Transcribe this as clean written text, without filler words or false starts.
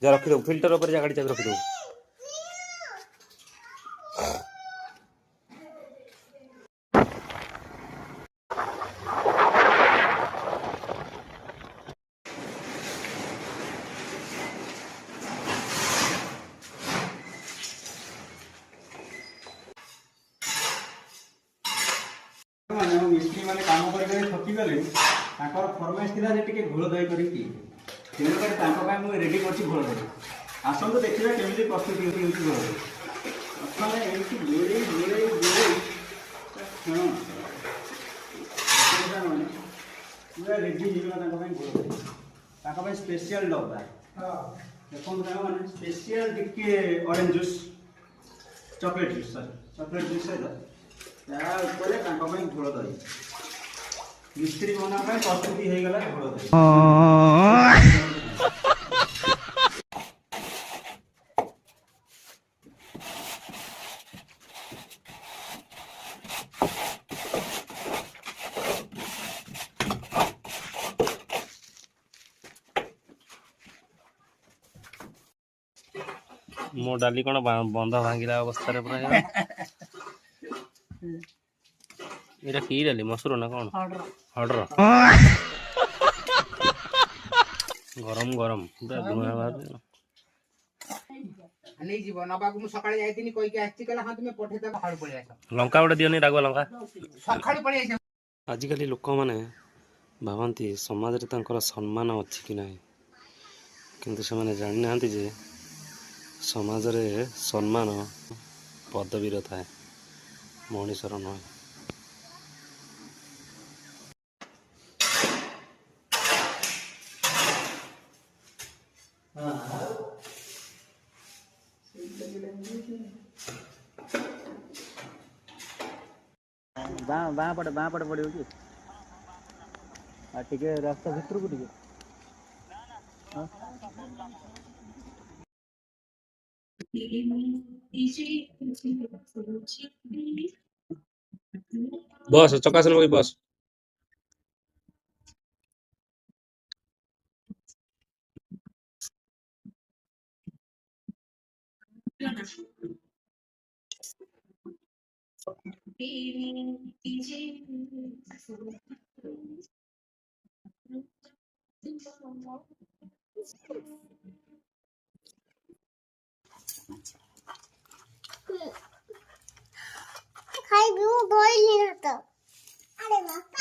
जा रखिदेव फिल्टर ऊपर जा गाड़ी चाबी रखिदेव। मिस्त्री मैंने काम कर थकी गले फरमाइश थी टे घोल दही करके मुझे रेडी कर घोल दही आसतु देखिए केमी प्रस्तुति होती घोल दही प्रथम एमती गोड़े गोड़े गोड़े पूरा रेडी होगा घोल दही स्पेशल डब्बा देखो स्पेशल टिके orange juice chocolate juice sorry chocolate juice है घोल दही मिस्त्री बना प्रस्तुति हो गला घोल दही। मो डाली कौन बंधा भांगिला अवस्था रे पूरा एटा की डाली मसूर ना कौन हड्र गरम गरम पूरा धुआं बाहर नहीं जीवन नबाकु मु सकाळे जाईतिनी कहि के आछि कला हां तुमे पठे दबा हाड़ पळि आछ लंका गोटे दियोनी रागवा लंका सकाळे पळि आछ। आजिकल लोक मैंने भावती समाज रे तांकर सम्मान अच्छी कि ना किंतु से माने जानि नाहंती जे समाज रे सम्मान पदवीर थाए मनीषर नुहे। बाँ पटे पड़ो कि टे रास्ता भितर को टे बस चकासन लगे बस खाई भी धोई नहीं रहता। अरे बापा